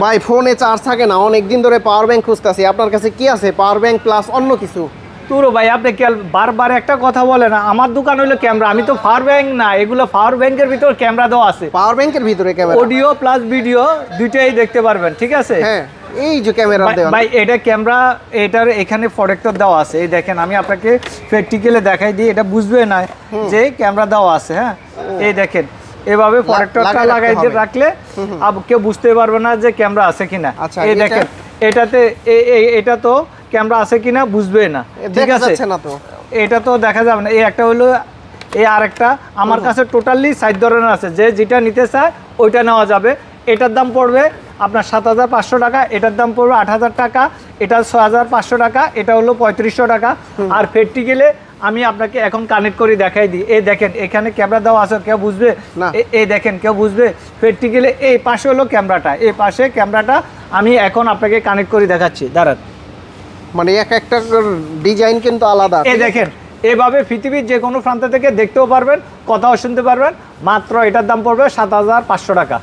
ভাই ফোনে চার্জ থাকে না, অনেকদিন ধরে পাওয়ার ব্যাংক খুঁজতেছি, আপনার কাছে কি আছে পাওয়ার ব্যাংক প্লাস অন্য কিছু? তুরো ভাই আপনি বারবার একটা কথা বলেন, আমার দোকান হলো ক্যামেরা, আমি তো পাওয়ার ব্যাংক না, এগুলো পাওয়ার ব্যাংকের ভিতর ক্যামেরা দেওয়া আছে। পাওয়ার ব্যাংকের ভিতরে ক্যামেরা, অডিও প্লাস ভিডিও দুইটাই দেখতে পারবেন, ঠিক আছে? হ্যাঁ এই যে ক্যামেরা দেওয়া ভাই এটা ক্যামেরা, এটার এখানে প্রোটেক্টর দেওয়া আছে, এই দেখেন আমি আপনাকে প্র্যাকটিক্যালি দেখাই দিই, এটা বুঝবে না যে ক্যামেরা দেওয়া আছে। হ্যাঁ এই দেখেন এভাবে প্রোটেক্টরটা লাগাই দিয়ে রাখলে কেউ বুঝতে পারবে না যে ক্যামেরা আছে কিনা। এই দেখেন এটাতে এটা তো ক্যামেরা আছে কিনা বুঝবে না, ঠিক আছে? এটা তো দেখা যাবে না। এই একটা হলো, এই আরেকটা আমার কাছে টোটালি 4 ধরনের আছে, যে যেটা নিতে চায় ওইটা নেওয়া যাবে। এটার দাম পড়বে আপনার 7,500 টাকা, এটার দাম পড়বে 8,000 টাকা, এটা 6,500 টাকা, এটা হলো 3,500 টাকা। আর প্র্যাকটিক্যালি আমি আপনাকে এখন কানেক্ট করে দেখাই দিই। এই দেখেন এখানে ক্যামেরা দেওয়া আছে, কেউ বুঝবে? এই দেখেন কেউ বুঝবে? প্র্যাকটিক্যালি এই পাশে হলো ক্যামেরাটা, এই পাশে ক্যামেরাটা আমি এখন আপনাকে কানেক্ট করে দেখাচ্ছি, দাঁড়ান। মানে এক একটা ডিজাইন কিন্তু আলাদা। এই দেখেন এভাবে পৃথিবীর যে কোনো প্রান্ত থেকে দেখতেও পারবেন, কথাও শুনতে পারবেন। মাত্র এটার দাম পড়বে 7,500 টাকা।